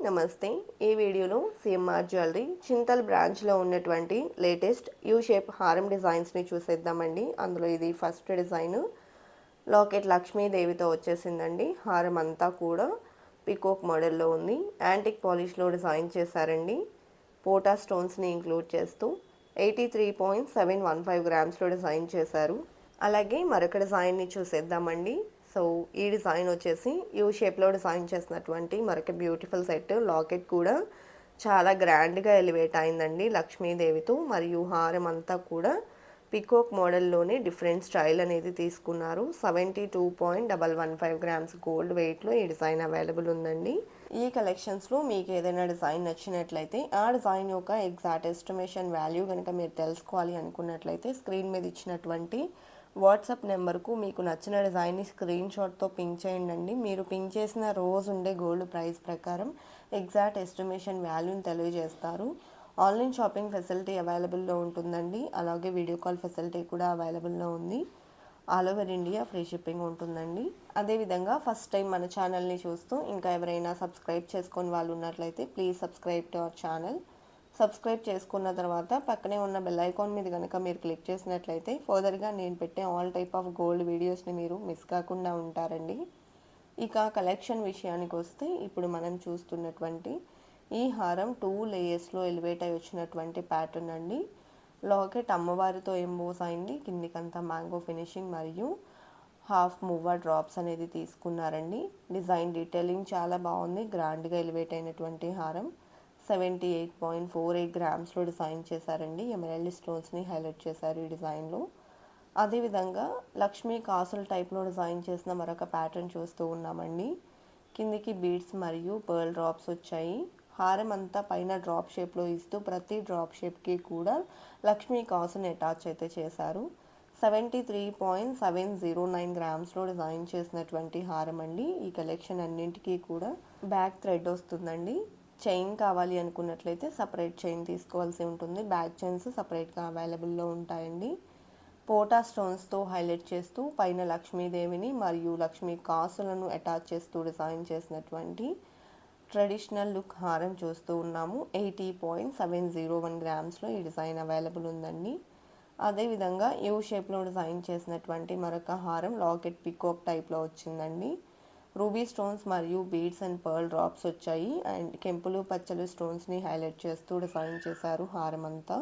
నమస్తే. ఈ వీడియోలో సిఎంఆర్ జ్యువెలరీ చింతల్ బ్రాంచ్లో ఉన్నటువంటి లేటెస్ట్ యూ షేప్ హారం డిజైన్స్ని చూసేద్దామండి. అందులో ఇది ఫస్ట్ డిజైన్ లాకెట్ లక్ష్మీదేవితో వచ్చేసిందండి. హారం అంతా కూడా పికోక్ మోడల్లో ఉంది. యాంటిక్ పాలిష్లో డిజైన్ చేశారండి. పోటా స్టోన్స్ని ఇంక్లూడ్ చేస్తూ 83.715 గ్రామ్స్లో డిజైన్ చేశారు. అలాగే మరొక డిజైన్ని చూసేద్దామండి. సో ఈ డిజైన్ వచ్చేసి యూ షేప్లో డిజైన్ చేసినటువంటి మరొక బ్యూటిఫుల్ సెట్. లాకెట్ కూడా చాలా గ్రాండ్గా ఎలివేట్ అయిందండి లక్ష్మీదేవితో. మరియు హారం అంతా కూడా పికోక్ మోడల్లోనే డిఫరెంట్ స్టైల్ అనేది తీసుకున్నారు. 72.115 గ్రామ్స్ గోల్డ్ వెయిట్లో ఈ డిజైన్ అవైలబుల్ ఉందండి. ఈ కలెక్షన్స్లో మీకు ఏదైనా డిజైన్ నచ్చినట్లయితే ఆ డిజైన్ యొక్క ఎగ్జాక్ట్ ఎస్టిమేషన్ వాల్యూ కనుక మీరు తెలుసుకోవాలి అనుకున్నట్లయితే స్క్రీన్ మీద ఇచ్చినటువంటి వాట్సాప్ నెంబర్కు మీకు నచ్చిన డిజైన్ని స్క్రీన్ షాట్తో పింక్ చేయండి. మీరు పింక్ చేసిన రోజు ఉండే గోల్డ్ ప్రైస్ ప్రకారం ఎగ్జాక్ట్ ఎస్టిమేషన్ వాల్యూని తెలియజేస్తారు. ఆన్లైన్ షాపింగ్ ఫెసిలిటీ అవైలబుల్లో ఉంటుందండి. అలాగే వీడియో కాల్ ఫెసిలిటీ కూడా అవైలబుల్లో ఉంది. All over India free shipping ఉంటుందండి. అదేవిధంగా ఫస్ట్ టైం మన ఛానల్ని చూస్తూ ఇంకా ఎవరైనా సబ్స్క్రైబ్ చేసుకొని వాళ్ళు ఉన్నట్లయితే please subscribe to our channel. Subscribe చేసుకున్న తర్వాత పక్కనే ఉన్న బెల్ ఐకాన్ మీద కనుక మీరు క్లిక్ చేసినట్లయితే ఫర్దర్గా నేను పెట్టే ఆల్ టైప్ ఆఫ్ గోల్డ్ వీడియోస్ని మీరు మిస్ కాకుండా ఉంటారండి. ఇక కలెక్షన్ విషయానికి వస్తే ఇప్పుడు మనం చూస్తున్నటువంటి ఈ హారం 2 లేయర్స్లో ఎలివేట్ అయి వచ్చినటువంటి ప్యాటర్న్ అండి. లాకెట్ అమ్మవారితో ఎంబోస్ అయింది. కిందికంతా మ్యాంగో ఫినిషింగ్ మరియు హాఫ్ మూవర్ డ్రాప్స్ అనేది తీసుకున్నారండి. డిజైన్ డీటెయిలింగ్ చాలా బాగుంది. గ్రాండ్గా ఎలివేట్ అయినటువంటి హారం 78.48 గ్రామ్స్లో డిజైన్ చేశారండి. ఎమరాల్డ్ స్టోన్స్ని హైలైట్ చేశారు ఈ డిజైన్లో. అదేవిధంగా లక్ష్మీ కాసుల టైప్లో డిజైన్ చేసిన మరొక ప్యాటర్న్ చూస్తూ ఉన్నామండి. కిందికి బీడ్స్ మరియు పర్ల్ డ్రాప్స్ వచ్చాయి. హారం అంతా పైన డ్రాప్ షేప్లో ఇస్తూ ప్రతి డ్రాప్ షేప్కి కూడా లక్ష్మీ కాసుని అటాచ్ అయితే చేశారు. 73.709 గ్రామ్స్లో డిజైన్ చేసినటువంటి హారం అండి. ఈ కలెక్షన్ అన్నింటికీ కూడా బ్యాక్ థ్రెడ్ వస్తుందండి. చైన్ కావాలి అనుకున్నట్లయితే సపరేట్ చైన్ తీసుకోవాల్సి ఉంటుంది. బ్యాక్ చైన్స్ సపరేట్గా అవైలబుల్లో ఉంటాయండి. పోటా స్టోన్స్తో హైలైట్ చేస్తూ పైన లక్ష్మీదేవిని మరియు లక్ష్మీ కాసులను అటాచ్ చేస్తూ డిజైన్ చేసినటువంటి ట్రెడిషనల్ లుక్ హారం చూస్తూ ఉన్నాము. 80.701 గ్రామ్స్లో ఈ డిజైన్ అవైలబుల్ ఉందండి. అదేవిధంగా యూ షేప్లో డిజైన్ చేసినటువంటి మరొక హారం లాకెట్ పికాక్ టైప్లో వచ్చిందండి. రూబీ స్టోన్స్ మరియు బీడ్స్ అండ్ పర్ల్ డ్రాప్స్ వచ్చాయి. అండ్ కెంపులు పచ్చలు స్టోన్స్ని హైలైట్ చేస్తూ డిజైన్ చేశారు హారం అంతా.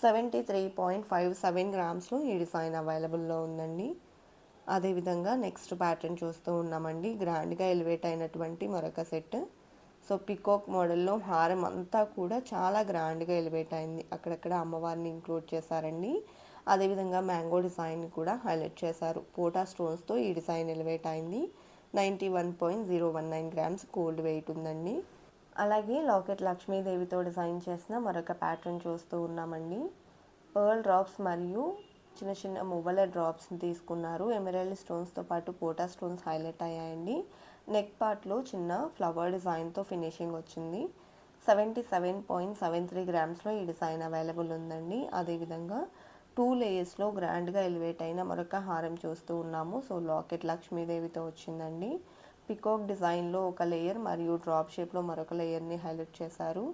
73.57 గ్రామ్స్లో ఈ డిజైన్ అవైలబుల్లో ఉందండి. అదేవిధంగా నెక్స్ట్ ప్యాటర్న్ చూస్తూ ఉన్నామండి. గ్రాండ్గా ఎలివేట్ అయినటువంటి మరొక సెట్. సో పికాక్ మోడల్లో హారం అంతా కూడా చాలా గ్రాండ్గా ఎలివేట్ అయింది. అక్కడక్కడ అమ్మవారిని ఇంక్లూడ్ చేశారండి. అదేవిధంగా మ్యాంగో డిజైన్ కూడా హైలైట్ చేశారు. పోటా స్టోన్స్తో ఈ డిజైన్ ఎలివేట్ అయింది. 91.019 గ్రామ్స్ గోల్డ్ వెయిట్ ఉందండి. అలాగే లాకెట్ లక్ష్మీదేవితో డిజైన్ చేసిన మరొక ప్యాటర్న్ చూస్తూ ఉన్నామండి. పర్ల్ డ్రాప్స్ మరియు చిన్న చిన్న మువ్వల డ్రాప్స్ని తీసుకున్నారు. ఎమరాల్డ్ స్టోన్స్తో పాటు పోటా స్టోన్స్ హైలైట్ అయ్యాయండి. నెక్ పార్ట్లో చిన్న ఫ్లవర్ డిజైన్తో ఫినిషింగ్ వచ్చింది. 77.73 గ్రామ్స్లో ఈ డిజైన్ అవైలబుల్ ఉందండి. అదేవిధంగా 2 లేయర్స్లో గ్రాండ్గా ఎలివేట్ అయిన మరొక హారం చూస్తూ ఉన్నాము. సో లాకెట్ లక్ష్మీదేవితో వచ్చిందండి. పికాక్ డిజైన్లో ఒక లేయర్ మరియు డ్రాప్ షేప్లో మరొక లేయర్ని హైలైట్ చేశారు.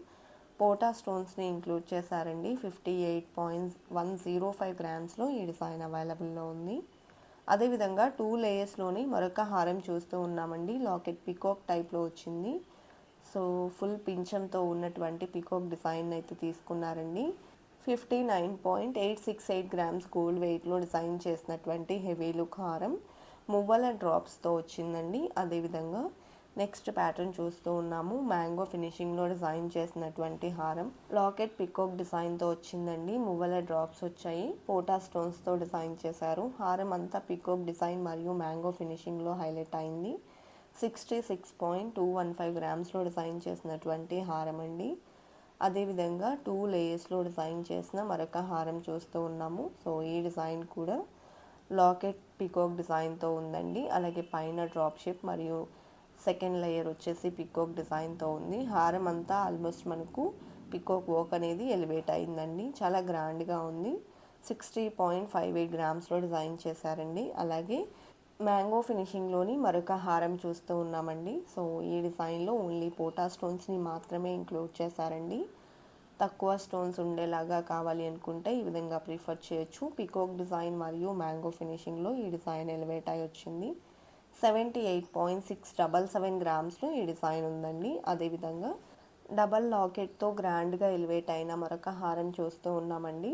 పోటా స్టోన్స్ని ఇంక్లూడ్ చేశారండి. 58.105 గ్రామ్స్లో ఈ డిజైన్ అవైలబుల్లో ఉంది. అదేవిధంగా 2 లేయర్స్లోని మరొక హారం చూస్తూ ఉన్నామండి. లాకెట్ పికాక్ టైప్లో వచ్చింది. సో ఫుల్ పింఛంతో ఉన్నటువంటి పికాక్ డిజైన్ అయితే తీసుకున్నారండి. 59.868 గ్రామ్స్ గోల్డ్ వెయిట్లో డిజైన్ చేసినటువంటి హెవీ లుక్ హారం మువ్వల డ్రాప్స్తో వచ్చిందండి. అదేవిధంగా నెక్స్ట్ ప్యాటర్న్ చూస్తూ ఉన్నాము. మ్యాంగో ఫినిషింగ్లో డిజైన్ చేసినటువంటి హారం లాకెట్ పికాక్ డిజైన్తో వచ్చిందండి. మువ్వల డ్రాప్స్ వచ్చాయి. పోటా స్టోన్స్తో డిజైన్ చేశారు. హారం అంతా పికాక్ డిజైన్ మరియు మ్యాంగో ఫినిషింగ్లో హైలైట్ అయింది. 66.215 గ్రామ్స్లో డిజైన్ చేసినటువంటి హారం అండి. అదేవిధంగా 2 లేయర్స్లో డిజైన్ చేసిన మరొక హారం చూస్తూ ఉన్నాము. సో ఈ డిజైన్ కూడా లాకెట్ పికాక్ డిజైన్తో ఉందండి. అలాగే పైన డ్రాప్ షేప్ మరియు సెకండ్ లేయర్ వచ్చేసి పికాక్ డిజైన్తో ఉంది. హారం అంతా ఆల్మోస్ట్ మనకు పికాక్ వర్క్ అనేది ఎలివేట్ అయిందండి. చాలా గ్రాండ్గా ఉంది. 60.58 గ్రామ్స్లో డిజైన్ చేశారండి. అలాగే మ్యాంగో ఫినిషింగ్లోని మరొక హారం చూస్తూ ఉన్నామండి. సో ఈ డిజైన్లో ఓన్లీ పోటా స్టోన్స్ని మాత్రమే ఇంక్లూడ్ చేశారండి. తక్కువ స్టోన్స్ ఉండేలాగా కావాలి అనుకుంటే ఈ విధంగా ప్రిఫర్ చేయొచ్చు. పికాక్ డిజైన్ మరియు మ్యాంగో ఫినిషింగ్లో ఈ డిజైన్ ఎలివేట్ అయి వచ్చింది. 78.677 గ్రామ్స్లో ఈ డిజైన్ ఉందండి. అదేవిధంగా డబల్ లాకెట్తో గ్రాండ్గా ఎలివేట్ అయిన మరొక హారం చూస్తూ ఉన్నామండి.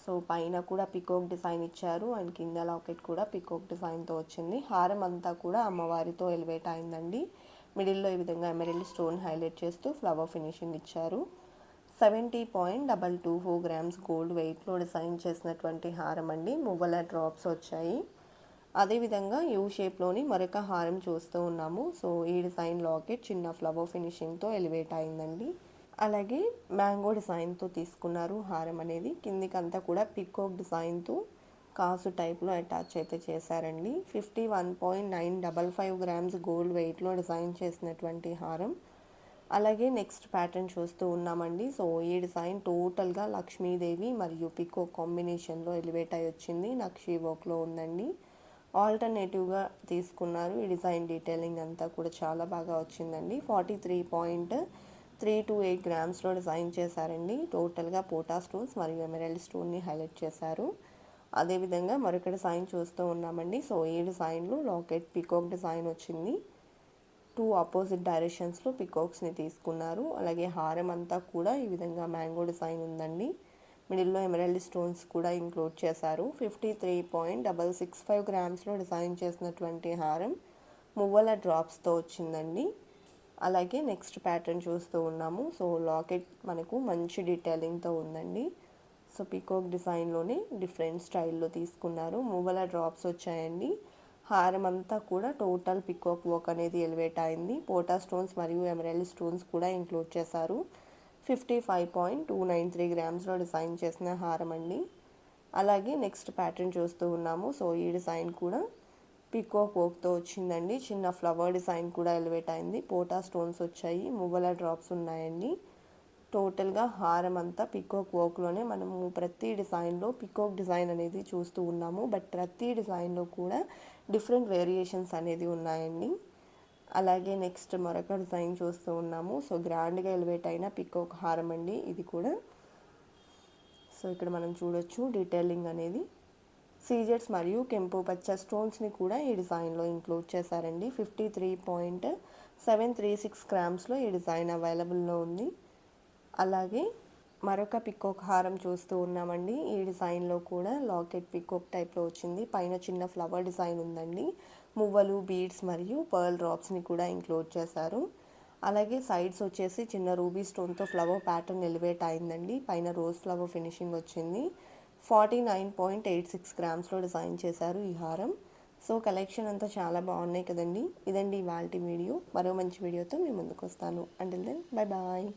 సో పైన కూడా పికాక్ డిజైన్ ఇచ్చారు అండ్ కింద లాకెట్ కూడా పికాక్ డిజైన్తో వచ్చింది. హారం అంతా కూడా అమ్మవారితో ఎలివేట్ అయిందండి. మిడిల్లో ఈ విధంగా ఎమరల్డ్ స్టోన్ హైలైట్ చేస్తూ ఫ్లవర్ ఫినిషింగ్ ఇచ్చారు. 70.224 గ్రామ్స్ గోల్డ్ వెయిట్లో డిజైన్ చేసినటువంటి హారం అండి. మువ్వల డ్రాప్స్ వచ్చాయి. అదేవిధంగా యూ షేప్లోని మరొక హారం చూస్తూ ఉన్నాము. సో ఈ డిజైన్ లాకెట్ చిన్న ఫ్లవర్ ఫినిషింగ్తో ఎలివేట్ అయిందండి. అలాగే మ్యాంగో డిజైన్తో తీసుకున్నారు హారం అనేది. కిందికంతా కూడా పికాక్ డిజైన్తో కాసు టైప్లో అటాచ్ అయితే చేశారండి. 51.955 గ్రామ్స్ గోల్డ్ వెయిట్లో డిజైన్ చేసినటువంటి హారం. అలాగే నెక్స్ట్ ప్యాటర్న్ చూస్తూ ఉన్నామండి. సో ఈ డిజైన్ టోటల్గా లక్ష్మీదేవి మరియు పికాక్ కాంబినేషన్లో ఎలివేట్ అయి వచ్చింది. నక్షీ వర్క్లో ఉందండి. ఆల్టర్నేటివ్గా తీసుకున్నారు. ఈ డిజైన్ డీటెయిలింగ్ అంతా కూడా చాలా బాగా వచ్చిందండి. 43.328 గ్రామ్స్లో డిజైన్ చేశారండి. టోటల్గా పోటా స్టోన్స్ మరియు ఎమరల్డ్ స్టోన్ని హైలైట్ చేశారు. అదేవిధంగా మరొక డిజైన్ చూస్తూ ఉన్నామండి. సో ఈ డిజైన్లో లాకెట్ పికాక్ డిజైన్ వచ్చింది. 2 ఆపోజిట్ డైరెక్షన్స్లో పికాక్స్ని తీసుకున్నారు. అలాగే హారం అంతా కూడా ఈ విధంగా మ్యాంగో డిజైన్ ఉందండి. మిడిల్లో ఎమరల్డ్ స్టోన్స్ కూడా ఇంక్లూడ్ చేశారు. 53.665 గ్రామ్స్లో డిజైన్ చేసినటువంటి హారం మువ్వల డ్రాప్స్తో వచ్చిందండి. అలాగే నెక్స్ట్ ప్యాటర్న్ చూస్తూ ఉన్నాము. సో లాకెట్ మనకు మంచి డీటెయిలింగ్తో ఉందండి. సో పికాక్ డిజైన్లోనే డిఫరెంట్ స్టైల్లో తీసుకున్నారు. మువ్వల డ్రాప్స్ వచ్చాయండి. హారం అంతా కూడా టోటల్ పికాక్ వర్క్ అనేది ఎలివేట్ అయింది. పోటా స్టోన్స్ మరియు ఎమరల్డ్ స్టోన్స్ కూడా ఇంక్లూడ్ చేశారు. 55.293 గ్రామ్స్లో డిజైన్ చేసిన హారం అండి. అలాగే నెక్స్ట్ ప్యాటర్న్ చూస్తూ ఉన్నాము. సో ఈ డిజైన్ కూడా పికాక్ వర్క్తో వచ్చిందండి. చిన్న ఫ్లవర్ డిజైన్ కూడా ఎలివేట్ అయింది. పోటా స్టోన్స్ వచ్చాయి. మువ్వల డ్రాప్స్ ఉన్నాయండి. టోటల్గా హారం అంతా పికాక్ వర్క్లోనే మనము ప్రతి డిజైన్లో పికాక్ డిజైన్ అనేది చూస్తూ ఉన్నాము. బట్ ప్రతి డిజైన్లో కూడా డిఫరెంట్ వేరియేషన్స్ అనేది ఉన్నాయండి. అలాగే నెక్స్ట్ మరొక డిజైన్ చూస్తూ ఉన్నాము. సో గ్రాండ్గా ఎలివేట్ అయిన పికాక్ హారం అండి ఇది కూడా. సో ఇక్కడ మనం చూడొచ్చు డీటెయిలింగ్ అనేది. సీజెట్స్ మరియు కెంపు పచ్చ స్టోన్స్ని కూడా ఈ డిజైన్లో ఇంక్లూడ్ చేశారండి. 53.736 గ్రామ్స్లో ఈ డిజైన్ అవైలబుల్లో ఉంది. అలాగే మరొక పికాక్ హారం చూస్తూ ఉన్నామండి. ఈ డిజైన్లో కూడా లాకెట్ పికాక్ టైప్లో వచ్చింది. పైన చిన్న ఫ్లవర్ డిజైన్ ఉందండి. మువ్వలు, బీడ్స్ మరియు పర్ల్ డ్రాప్స్ని కూడా ఇంక్లూడ్ చేశారు. అలాగే సైడ్స్ వచ్చేసి చిన్న రూబీ స్టోన్తో ఫ్లవర్ ప్యాటర్న్ ఎలివేట్ అయిందండి. పైన రోజ్ ఫ్లవర్ ఫినిషింగ్ వచ్చింది. 49.86 గ్రామ్స్లో డిజైన్ చేశారు ఈ హారం. సో కలెక్షన్ అంతా చాలా బాగున్నాయి కదండి. ఇదండి ఇవాల్టి వీడియో. మరో మంచి వీడియోతో మీ ముందుకు వస్తాను. Until then bye bye.